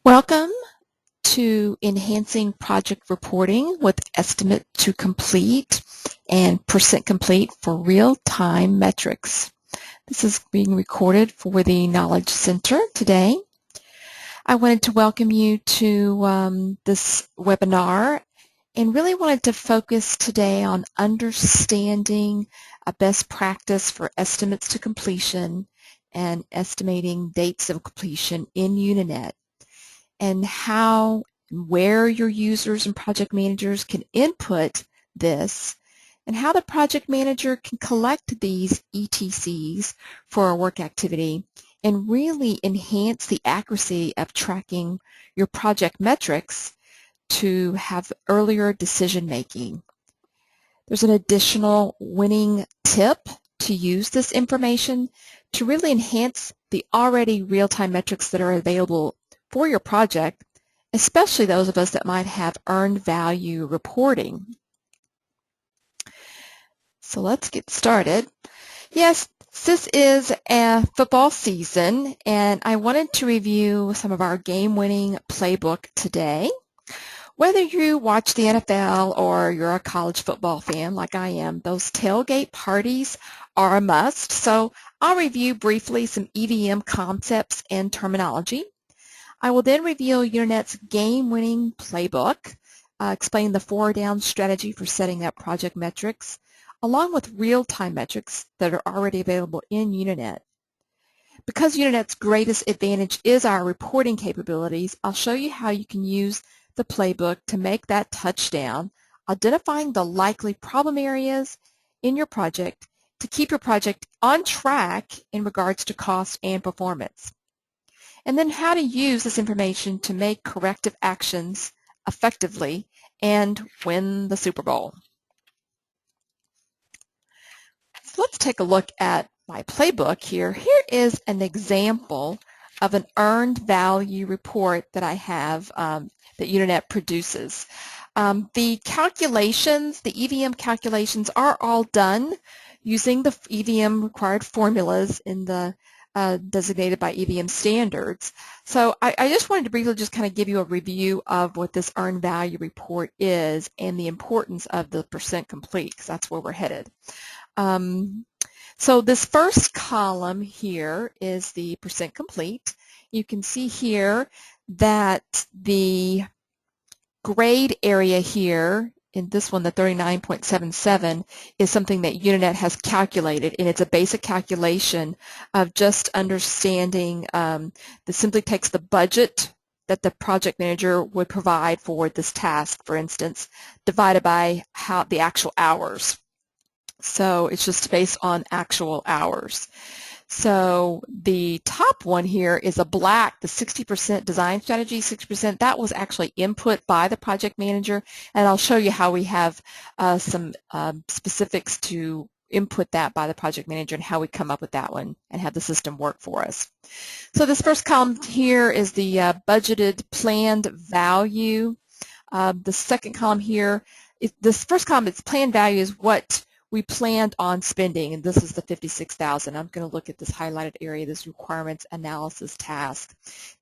Welcome to Enhancing Project Reporting with Estimate to Complete and Percent Complete for Real-Time Metrics. This is being recorded for the Knowledge Center today. I wanted to welcome you to this webinar and really wanted to focus today on understanding a best practice for estimates to completion and estimating dates of completion in Unanet, and how and where your users and project managers can input this, and how the project manager can collect these ETCs for a work activity and really enhance the accuracy of tracking your project metrics to have earlier decision making. There's an additional winning tip to use this information to really enhance the already real-time metrics that are available for your project, especially those of us that might have earned value reporting. So let's get started. Yes, this is a football season, and I wanted to review some of our game-winning playbook today. Whether you watch the NFL or you're a college football fan like I am, those tailgate parties are a must. So I'll review briefly some EVM concepts and terminology. I will then reveal Unanet's game-winning playbook, explain the 4-down strategy for setting up project metrics, along with real-time metrics that are already available in Unanet. Because Unanet's greatest advantage is our reporting capabilities, I'll show you how you can use the playbook to make that touchdown, identifying the likely problem areas in your project to keep your project on track in regards to cost and performance. And then how to use this information to make corrective actions effectively and win the Super Bowl. So let's take a look at my playbook here. Here is an example of an earned value report that I have that Unanet produces. The calculations, the EVM calculations are all done using the EVM required formulas in the designated by EVM standards. So I just wanted to briefly just kind of give you a review of what this earned value report is and the importance of the percent complete, because that's where we're headed. So this first column here is the percent complete. You can see here that the grade area here, in this one, the 39.77, is something that Unanet has calculated, and it's a basic calculation of just understanding that simply takes the budget that the project manager would provide for this task, for instance, divided by the actual hours. So it's just based on actual hours. So the top one here is a black, the 60% design strategy, 60%, that was actually input by the project manager, and I'll show you how we have some specifics to input that by the project manager and how we come up with that one and have the system work for us. So this first column here is the budgeted planned value. The second column here, this first column, its planned value is what we planned on spending, and this is the $56,000. I'm going to look at this highlighted area, this requirements analysis task.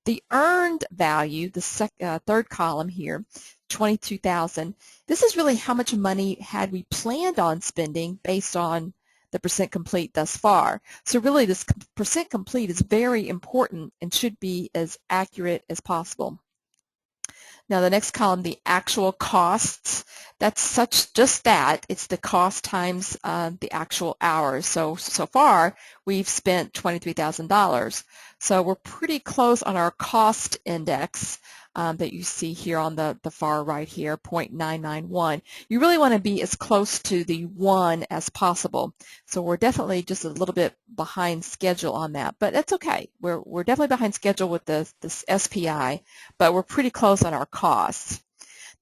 The earned value, the third column here, $22,000. This is really how much money had we planned on spending based on the percent complete thus far. So really this percent complete is very important and should be as accurate as possible. Now the next column, the actual costs, that's just that. It's the cost times the actual hours. So far we've spent $23,000. So we're pretty close on our cost index that you see here on the far right here, 0.991. You really want to be as close to the 1 as possible. So we're definitely just a little bit behind schedule on that, but that's okay. We're definitely behind schedule with this SPI, but we're pretty close on our costs.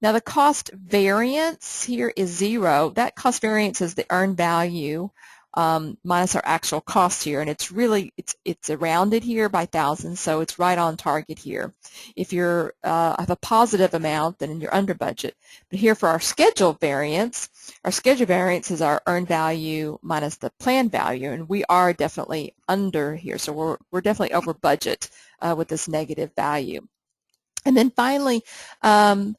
Now the cost variance here is 0. That cost variance is the earned value minus our actual cost here, and it's really it's rounded here by thousands, so it's right on target here. If you're have a positive amount, then you're under budget. But here for our schedule variance is our earned value minus the planned value, and we are definitely under here, so we're definitely over budget with this negative value. And then finally, an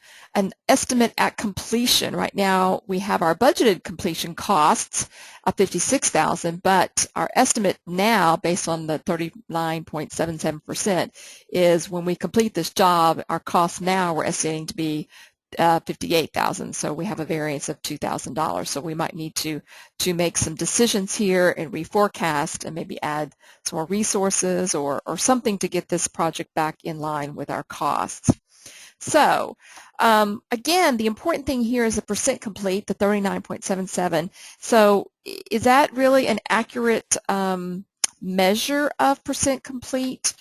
estimate at completion. Right now, we have our budgeted completion costs of $56,000, but our estimate now, based on the 39.77%, is when we complete this job, our costs now we're estimating to be $58,000. So we have a variance of $2,000. So we might need to make some decisions here and reforecast and maybe add some more resources or something to get this project back in line with our costs. So again, the important thing here is the percent complete, the 39.77. So is that really an accurate measure of percent complete?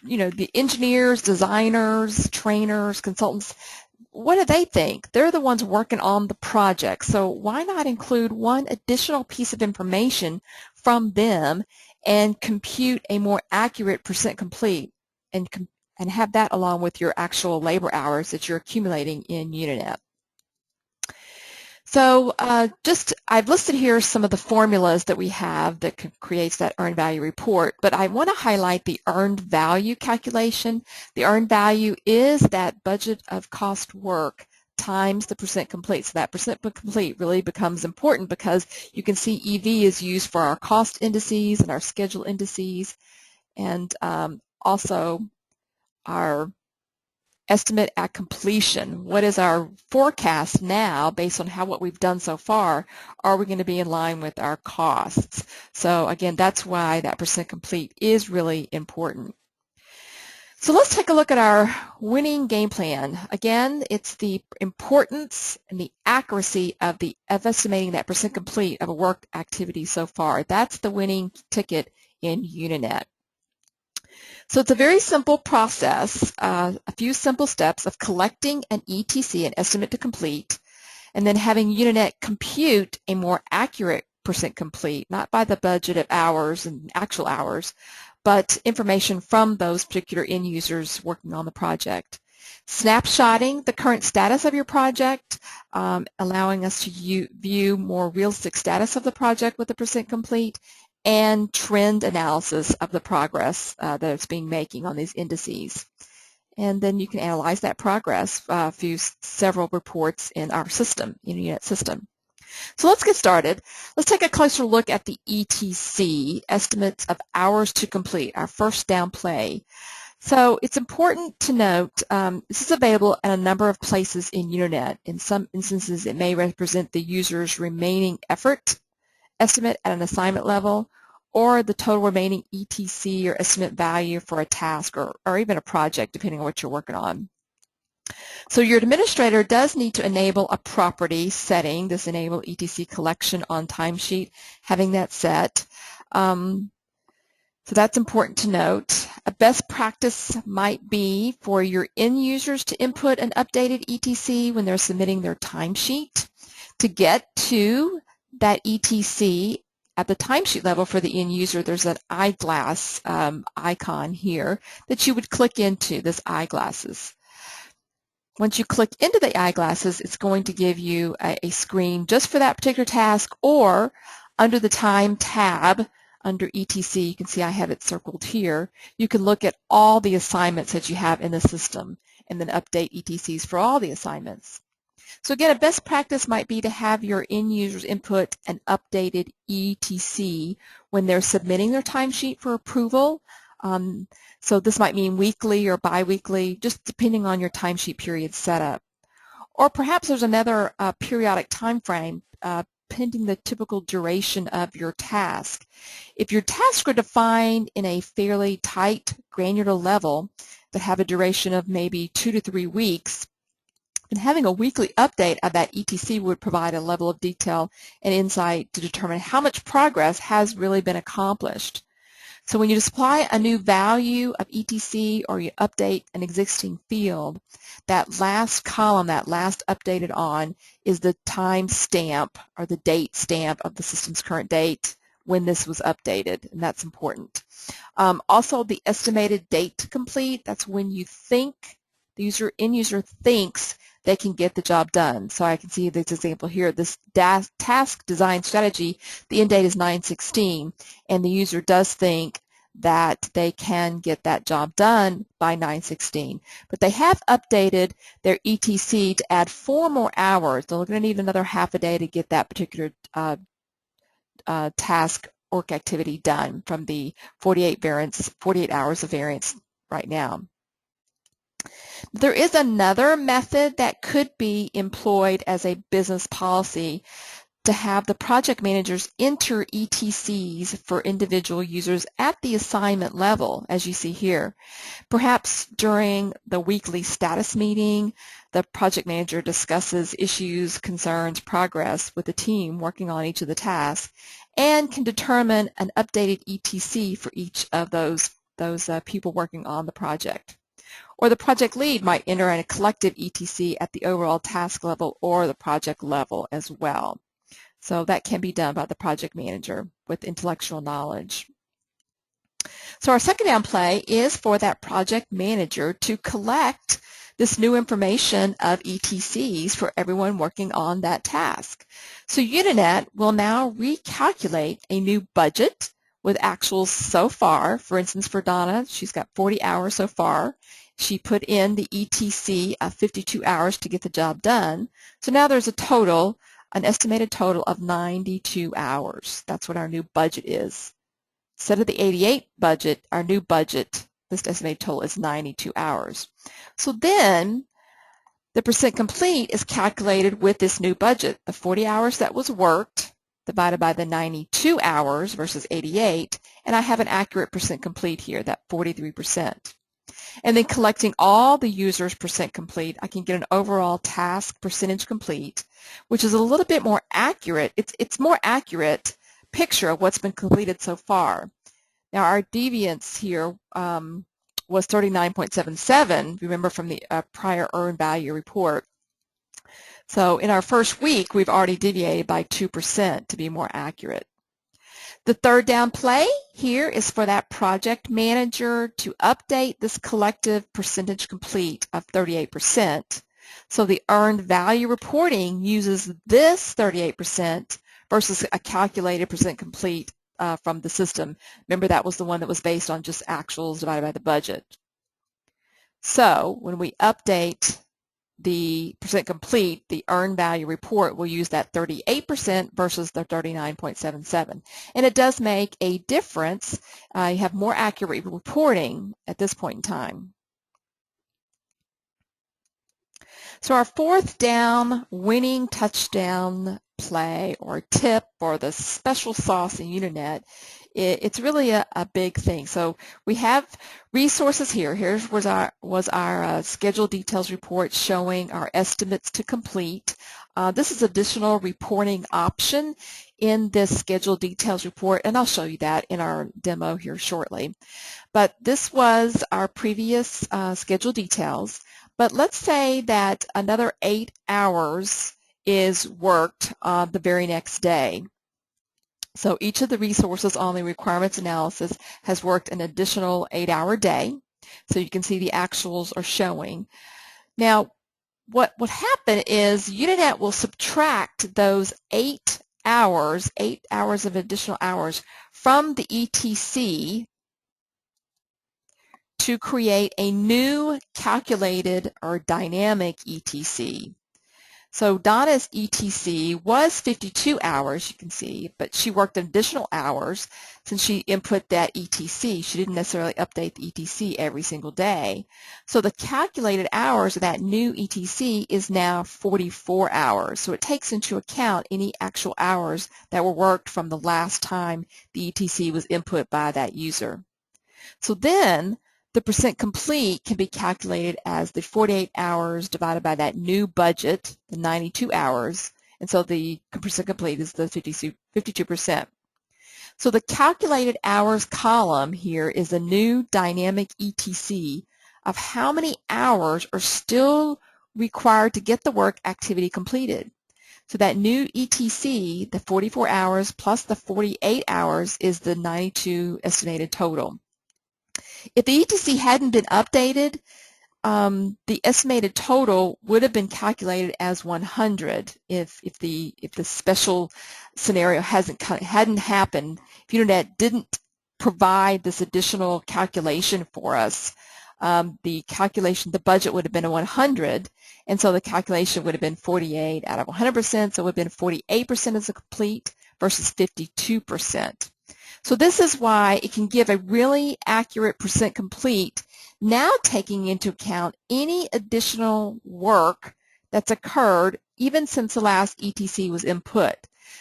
You know, the engineers, designers, trainers, consultants, what do they think? They're the ones working on the project. So why not include one additional piece of information from them and compute a more accurate percent complete and have that along with your actual labor hours that you're accumulating in Unanet. So I've listed here some of the formulas that we have that creates that earned value report, but I want to highlight the earned value calculation. The earned value is that budget of cost work times the percent complete. So that percent complete really becomes important because you can see EV is used for our cost indices and our schedule indices, and also our estimate at completion. What is our forecast now based on what we've done so far? Are we going to be in line with our costs? So again, that's why that percent complete is really important. So let's take a look at our winning game plan. Again, it's the importance and the accuracy of estimating that percent complete of a work activity so far. That's the winning ticket in Unanet. So it's a very simple process, a few simple steps of collecting an ETC, an estimate to complete, and then having Unanet compute a more accurate percent complete, not by the budget of hours and actual hours, but information from those particular end users working on the project. Snapshotting the current status of your project, allowing us to view more realistic status of the project with the percent complete, and trend analysis of the progress that it's being making on these indices. And then you can analyze that progress through several reports in our system, in the Unanet system. So let's get started. Let's take a closer look at the ETC, estimates of hours to complete, our first down play. So it's important to note this is available in a number of places in Unanet. In some instances, it may represent the user's remaining effort estimate at an assignment level, or the total remaining ETC or estimate value for a task or even a project, depending on what you're working on. So your administrator does need to enable a property setting, this enable ETC collection on timesheet, having that set. So that's important to note. A best practice might be for your end users to input an updated ETC when they're submitting their timesheet. To get to that ETC at the timesheet level for the end user, there's an eyeglass icon here that you would click into, this eyeglasses. Once you click into the eyeglasses, it's going to give you a screen just for that particular task, or under the Time tab, under ETC, you can see I have it circled here, you can look at all the assignments that you have in the system and then update ETCs for all the assignments. So again, a best practice might be to have your end users input an updated ETC when they're submitting their timesheet for approval. So this might mean weekly or biweekly, just depending on your timesheet period setup. Or perhaps there's another periodic time frame pending the typical duration of your task. If your tasks are defined in a fairly tight, granular level that have a duration of maybe 2 to 3 weeks, and having a weekly update of that ETC would provide a level of detail and insight to determine how much progress has really been accomplished. So when you supply a new value of ETC or you update an existing field, that last column, that last updated on, is the time stamp or the date stamp of the system's current date when this was updated, and that's important. Also, the estimated date to complete, that's when you think, the end user thinks they can get the job done. So I can see this example here, this task design strategy, the end date is 9/16, and the user does think that they can get that job done by 9/16. But they have updated their ETC to add 4 more hours. They're going to need another half a day to get that particular task work activity done from the 48 hours of variance right now. There is another method that could be employed as a business policy to have the project managers enter ETCs for individual users at the assignment level, as you see here. Perhaps during the weekly status meeting, the project manager discusses issues, concerns, progress with the team working on each of the tasks, and can determine an updated ETC for each of those people working on the project. Or the project lead might enter in a collective ETC at the overall task level or the project level as well. So that can be done by the project manager with intellectual knowledge. So our second down play is for that project manager to collect this new information of ETCs for everyone working on that task. So Unanet will now recalculate a new budget with actuals so far. For instance, for Donna, she's got 40 hours so far. She put in the ETC of 52 hours to get the job done. So now there's a total, an estimated total of 92 hours. That's what our new budget is. Instead of the 88 budget, our new budget, this estimated total is 92 hours. So then the percent complete is calculated with this new budget. The 40 hours that was worked divided by the 92 hours versus 88, and I have an accurate percent complete here, that 43%. And then collecting all the users' percent complete, I can get an overall task percentage complete, which is a little bit more accurate. It's more accurate picture of what's been completed so far. Now our deviance here was 39.77, remember from the prior earned value report. So in our first week, we've already deviated by 2% to be more accurate. The third down play here is for that project manager to update this collective percentage complete of 38%. So the earned value reporting uses this 38% versus a calculated percent complete from the system. Remember, that was the one that was based on just actuals divided by the budget. So when we update the percent complete, the earned value report will use that 38% versus the 39.77. And it does make a difference. You have more accurate reporting at this point in time. So our fourth down winning touchdown play or tip or the special sauce in Unanet, it's really a big thing. So we have resources here. Here was our schedule details report showing our estimates to complete. This is additional reporting option in this schedule details report, and I'll show you that in our demo here shortly. But this was our previous schedule details. But let's say that another 8 hours is worked the very next day. So each of the resources on the requirements analysis has worked an additional 8-hour day. So you can see the actuals are showing. Now, what would happen is Unanet will subtract those 8 hours of additional hours from the ETC to create a new calculated or dynamic ETC. So Donna's ETC was 52 hours, you can see, but she worked additional hours since she input that ETC. She didn't necessarily update the ETC every single day. So the calculated hours of that new ETC is now 44 hours. So it takes into account any actual hours that were worked from the last time the ETC was input by that user. So then the percent complete can be calculated as the 48 hours divided by that new budget, the 92 hours, and so the percent complete is the 52%. So the calculated hours column here is the new dynamic ETC of how many hours are still required to get the work activity completed. So that new ETC, the 44 hours plus the 48 hours, is the 92 estimated total. If the ETC hadn't been updated, the estimated total would have been calculated as 100 if the special scenario hadn't happened, if Unanet didn't provide this additional calculation for us. The budget would have been a 100, and so the calculation would have been 48 out of 100%, so it would have been 48% as a complete versus 52%. So this is why it can give a really accurate percent complete, now taking into account any additional work that's occurred even since the last ETC was input.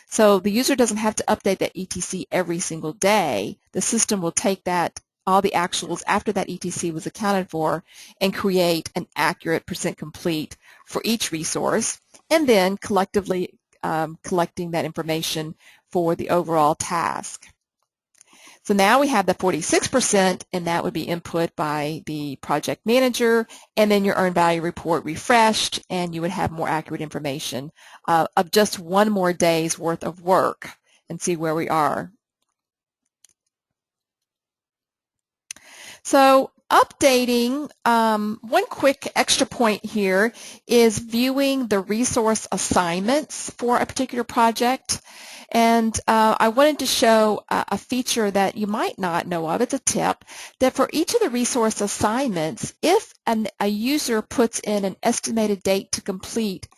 So the user doesn't have to update that ETC every single day. The system will take that, all the actuals after that ETC was accounted for, and create an accurate percent complete for each resource, and then collectively collecting that information for the overall task. So now we have the 46%, and that would be input by the project manager, and then your earned value report refreshed, and you would have more accurate information of just one more day's worth of work, and see where we are. So updating, one quick extra point here is viewing the resource assignments for a particular project. And I wanted to show a feature that you might not know of. It's a tip that for each of the resource assignments, if a user puts in an estimated date to complete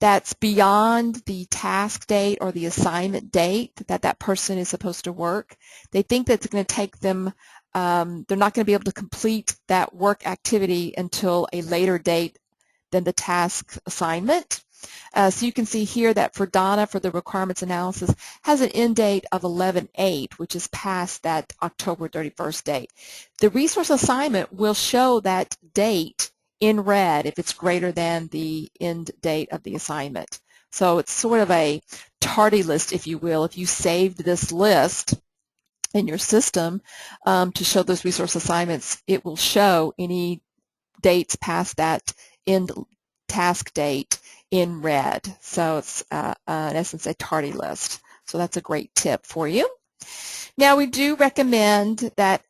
that's beyond the task date or the assignment date that that person is supposed to work, they think that it's going to take them, they're not going to be able to complete that work activity until a later date than the task assignment. So you can see here that for Donna, for the requirements analysis, has an end date of 11/8, which is past that October 31st date. The resource assignment will show that date in red if it's greater than the end date of the assignment. So it's sort of a tardy list, if you will. If you saved this list in your system to show those resource assignments, it will show any dates past that end task date in red. So it's in essence a tardy list. So that's a great tip for you. Now we do recommend that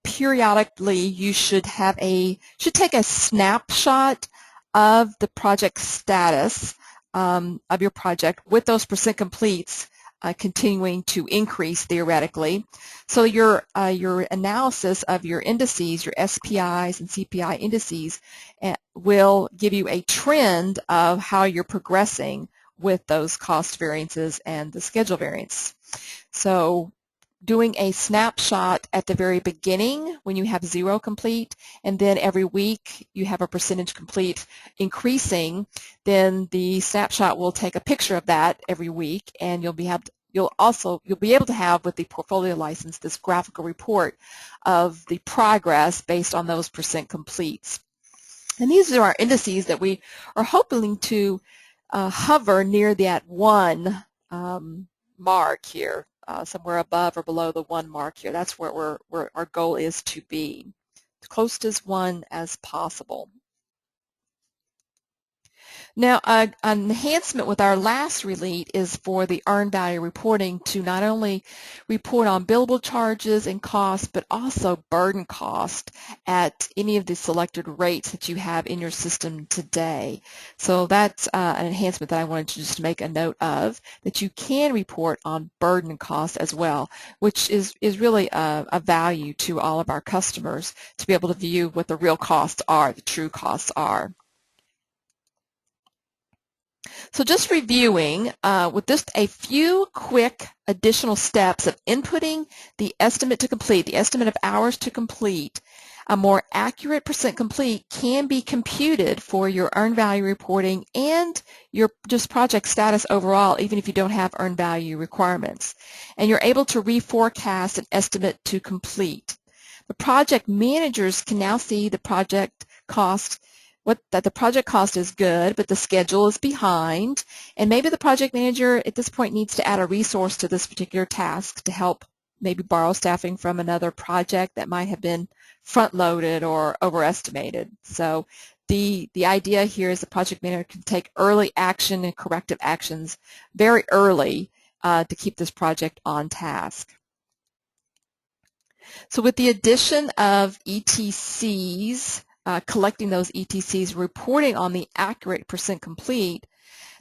periodically you should take a snapshot of the project status of your project with those percent completes continuing to increase theoretically. So your analysis of your indices, your SPIs and CPI indices, will give you a trend of how you're progressing with those cost variances and the schedule variance. So doing a snapshot at the very beginning when you have 0 complete, and then every week you have a percentage complete increasing, then the snapshot will take a picture of that every week, and you'll be able to have with the portfolio license this graphical report of the progress based on those percent completes. And these are our indices that we are hoping to hover near that 1 mark here. Somewhere above or below the 1 mark here. That's where our goal is to be, as close to 1 as possible. Now, an enhancement with our last release is for the earned value reporting to not only report on billable charges and costs, but also burden cost at any of the selected rates that you have in your system today. So that's an enhancement that I wanted to just make a note of, that you can report on burden costs as well, which is really a value to all of our customers to be able to view what the real costs are, the true costs are. So just reviewing with just a few quick additional steps of inputting the estimate to complete, the estimate of hours to complete, a more accurate percent complete can be computed for your earned value reporting and your just project status overall, even if you don't have earned value requirements. And you're able to reforecast an estimate to complete. The project managers can now see the project cost, that the project cost is good, but the schedule is behind, and maybe the project manager at this point needs to add a resource to this particular task to help maybe borrow staffing from another project that might have been front-loaded or overestimated. So the idea here is the project manager can take early action and corrective actions very early to keep this project on task. So with the addition of ETCs, collecting those ETCs, reporting on the accurate percent complete,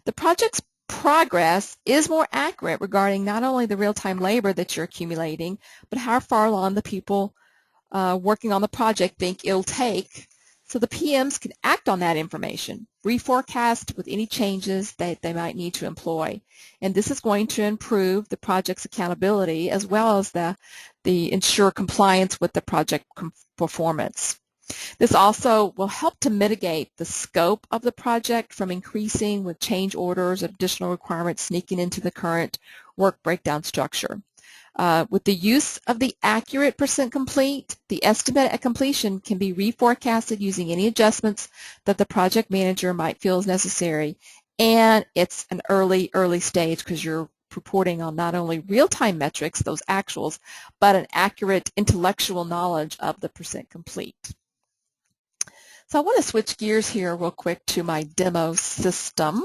the project's progress is more accurate regarding not only the real-time labor that you're accumulating, but how far along the people working on the project think it'll take. So the PMs can act on that information, reforecast with any changes that they might need to employ. And this is going to improve the project's accountability as well as the ensure compliance with the project performance. This also will help to mitigate the scope of the project from increasing with change orders, additional requirements sneaking into the current work breakdown structure. With the use of the accurate percent complete, the estimate at completion can be reforecasted using any adjustments that the project manager might feel is necessary. And it's an early stage because you're reporting on not only real-time metrics, those actuals, but an accurate intellectual knowledge of the percent complete. So I want to switch gears here real quick to my demo system.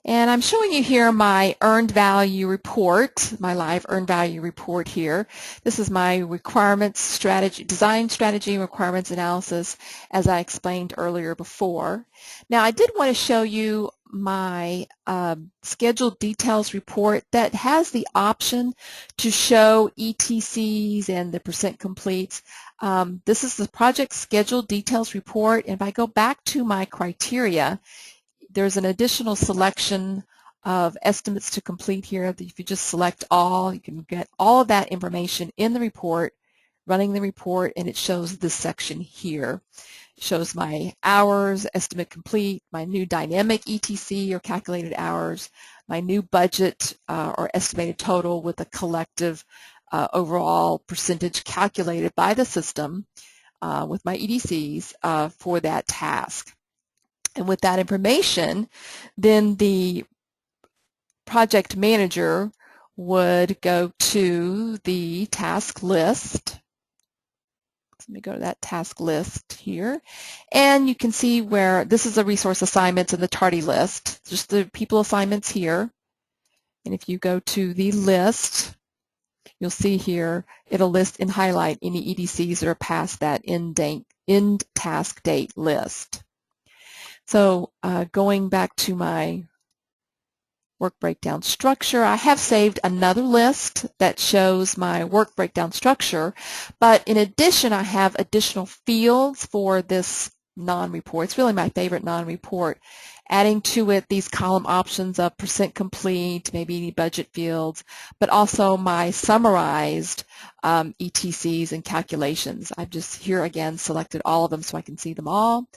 And I'm showing you here my earned value report, my live earned value report here. This is my requirements strategy, design strategy requirements analysis, as I explained earlier before. Now I did want to show you my scheduled details report that has the option to show ETCs and the percent completes. This is the project scheduled details report, and if I go back to my criteria, there's an additional selection of estimates to complete here. If you just select all, you can get all of that information in the report, running the report, and it shows this section here. It shows my hours, estimate complete, my new dynamic ETC or calculated hours, my new budget or estimated total with a collective overall percentage calculated by the system with my EDCs for that task. And with that information, then the project manager would go to the task list. Let me go to that task list here. And you can see where this is the resource assignments in the tardy list, just the people assignments here. And if you go to the list, you'll see here it'll list and highlight any EDCs that are past that end task date list. So going back to my work breakdown structure, I have saved another list that shows my work breakdown structure, but in addition I have additional fields for this non-report. It's really my favorite non-report, adding to it these column options of percent complete, maybe any budget fields, but also my summarized ETCs and calculations. I've just here again selected all of them so I can see them all.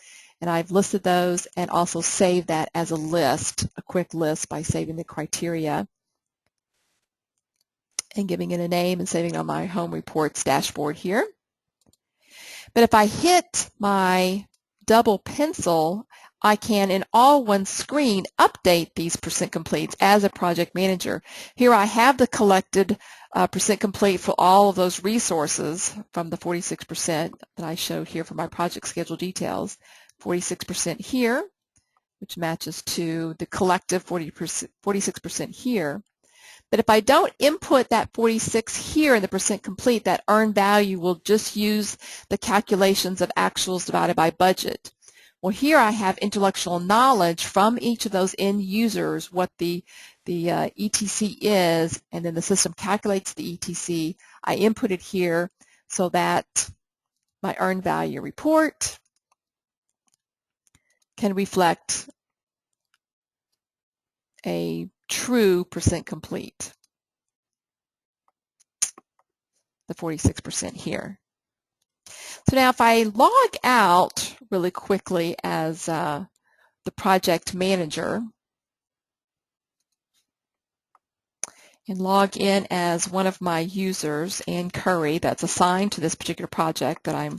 And I've listed those and also saved that as a list, a quick list by saving the criteria and giving it a name and saving it on my home reports dashboard here. But if I hit my double pencil, I can in all one screen update these percent completes as a project manager. Here I have the collected percent complete for all of those resources from the 46% that I showed here for my project schedule details. 46% here, which matches to the collective 46% here. But if I don't input that 46 here in the percent complete, that earned value will just use the calculations of actuals divided by budget. Well, here I have intellectual knowledge from each of those end users what the ETC is, and then the system calculates the ETC. I input it here so that my earned value report can reflect a true percent complete, the 46% here. So now if I log out really quickly as the project manager and log in as one of my users, Ann Curry, that's assigned to this particular project that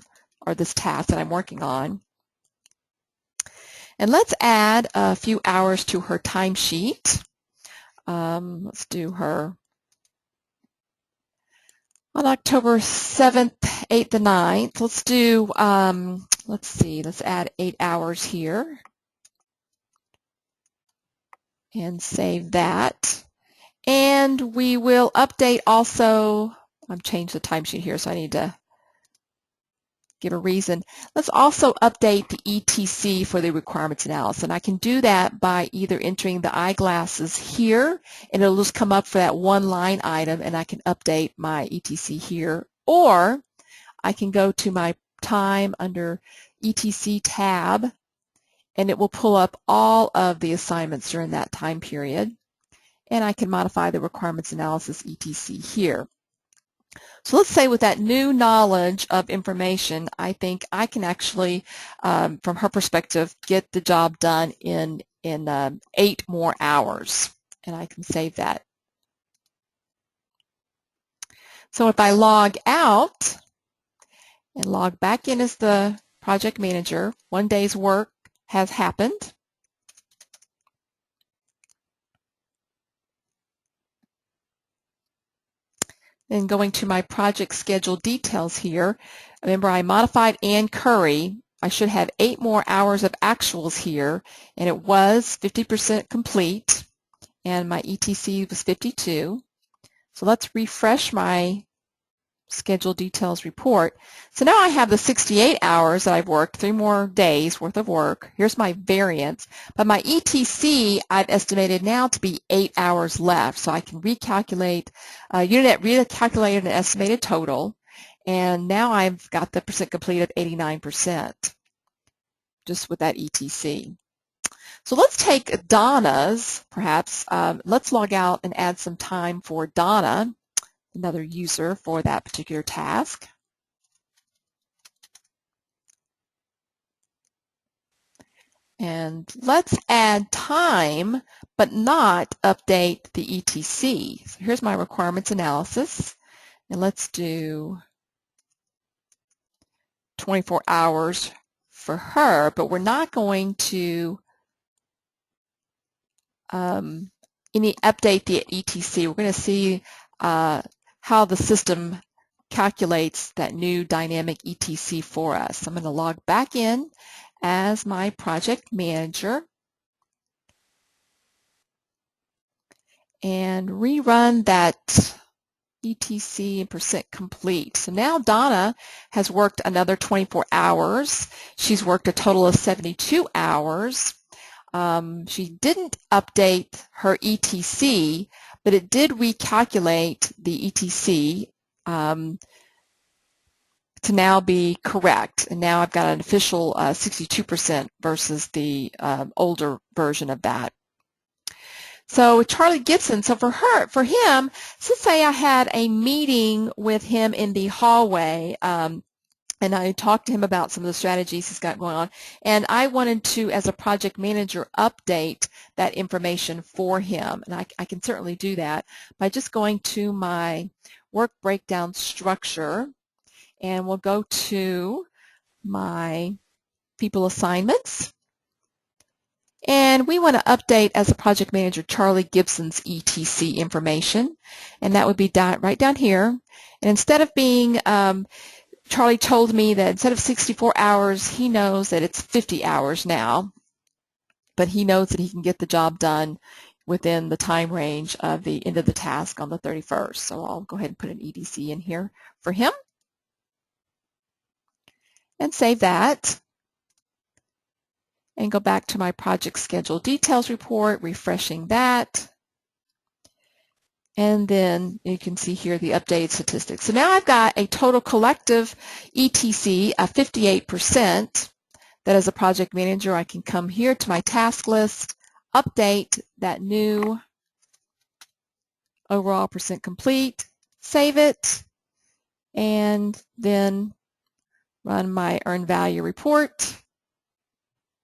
or this task that I'm working on. And let's add a few hours to her timesheet. Let's do her on October 7th, 8th, and 9th. Let's do, let's see, let's add 8 hours here and save that. And we will update also, I've changed the timesheet here, so I need to give a reason. Let's also update the ETC for the requirements analysis. And I can do that by either entering the eyeglasses here, and it'll just come up for that one line item, and I can update my ETC here. Or I can go to my time under ETC tab, and it will pull up all of the assignments during that time period. And I can modify the requirements analysis ETC here. So let's say with that new knowledge of information, I think I can actually, from her perspective, get the job done in 8 more hours. And I can save that. So if I log out and log back in as the project manager, 1 day's work has happened. Then going to my project schedule details here, remember I modified Ann Curry. I should have 8 more hours of actuals here, and it was 50% complete, and my ETC was 52. So let's refresh my schedule details report. So now I have the 68 hours that I've worked, 3 more days worth of work. Here's my variance, but my ETC I've estimated now to be 8 hours left. So I can recalculate, Unanet recalculated an estimated total, and now I've got the percent complete of 89% just with that ETC. So let's take Donna's, perhaps. Let's log out and add some time for Donna, another user for that particular task. And let's add time, but not update the ETC. So here's my requirements analysis, and let's do 24 hours for her, but we're not going to update the ETC. We're going to see how the system calculates that new dynamic ETC for us. I'm going to log back in as my project manager and rerun that ETC and percent complete. So now Donna has worked another 24 hours. She's worked a total of 72 hours. She didn't update her ETC, but it did recalculate the ETC to now be correct. And now I've got an official 62% versus the older version of that. So Charlie Gibson, so for him, let's say I had a meeting with him in the hallway, and I talked to him about some of the strategies he's got going on, and I wanted to, as a project manager, update that information for him. And I can certainly do that by just going to my work breakdown structure, and we'll go to my people assignments. And we want to update, as a project manager, Charlie Gibson's ETC information, and that would be right down here. And instead of being, Charlie told me that instead of 64 hours, he knows that it's 50 hours now, but he knows that he can get the job done within the time range of the end of the task on the 31st. So I'll go ahead and put an ETC in here for him and save that. And go back to my project schedule details report, refreshing that. And then you can see here the updated statistics. So now I've got a total collective ETC of 58%. That as a project manager, I can come here to my task list, update that new overall percent complete, save it, and then run my earned value report.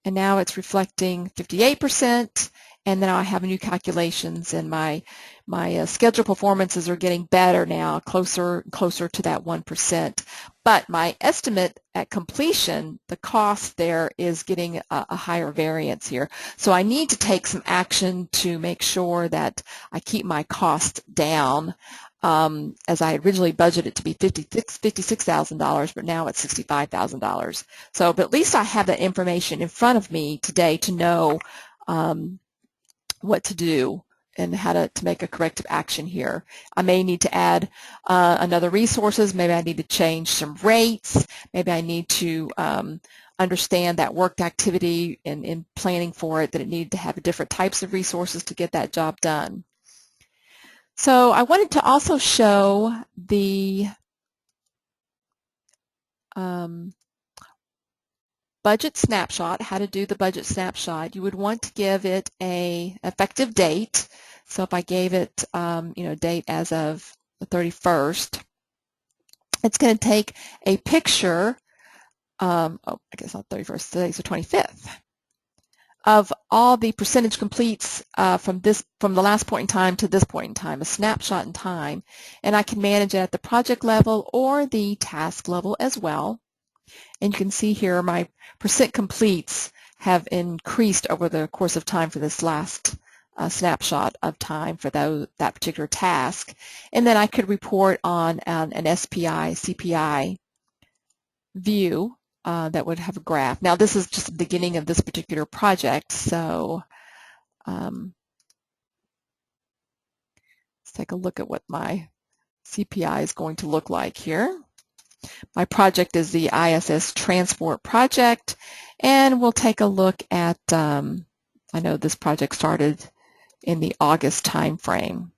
And now it's reflecting 58%, and then I have new calculations, and my schedule performances are getting better now, closer to that 1%. But my estimate at completion, the cost there is getting a higher variance here. So I need to take some action to make sure that I keep my cost down. As I originally budgeted to be $56,000, but now it's $65,000. So, but at least I have that information in front of me today to know what to do and how to make a corrective action here. I may need to add another resources. Maybe I need to change some rates. Maybe I need to understand that worked activity and in planning for it, that it needed to have different types of resources to get that job done. So I wanted to also show the budget snapshot, how to do the budget snapshot. You would want to give it an effective date. So if I gave it, date as of the 31st, it's going to take a picture, I guess not 31st, today's the 25th, of all the percentage completes from the last point in time to this point in time, a snapshot in time, and I can manage it at the project level or the task level as well. And you can see here my percent completes have increased over the course of time for this last snapshot of time for that particular task. And then I could report on an SPI, CPI view that would have a graph. Now this is just the beginning of this particular project, so let's take a look at what my CPI is going to look like here. My project is the ISS Transport Project, and we'll take a look at, I know this project started in the August time frame.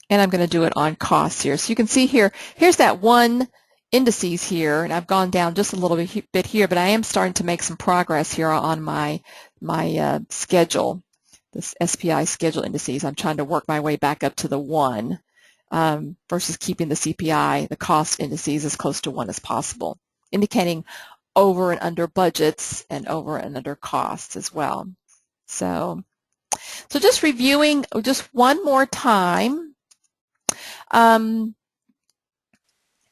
And I'm going to do it on costs here. So you can see here, here's that one indices here, and I've gone down just a little bit here, but I am starting to make some progress here on my schedule, this SPI schedule indices. I'm trying to work my way back up to the 1 versus keeping the CPI, the cost indices, as close to 1 as possible, indicating over and under budgets and over and under costs as well. So just reviewing just one more time,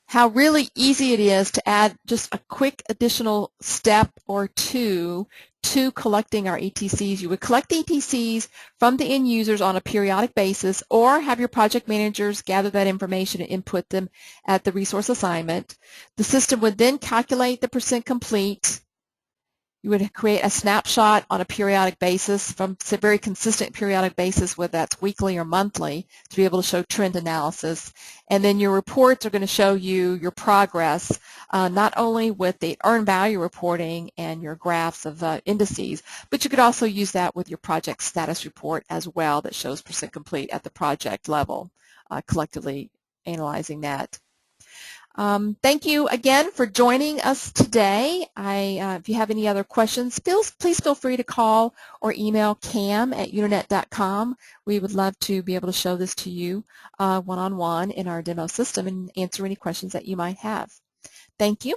how really easy it is to add just a quick additional step or two to collecting our ETCs. You would collect ETCs from the end users on a periodic basis, or have your project managers gather that information and input them at the resource assignment. The system would then calculate the percent complete. You would create a snapshot on a periodic basis, from a very consistent periodic basis, whether that's weekly or monthly, to be able to show trend analysis. And then your reports are going to show you your progress, not only with the earned value reporting and your graphs of indices, but you could also use that with your project status report as well, that shows percent complete at the project level, collectively analyzing that. Thank you again for joining us today. If you have any other questions, please feel free to call or email cam@unanet.com. We would love to be able to show this to you one-on-one in our demo system and answer any questions that you might have. Thank you.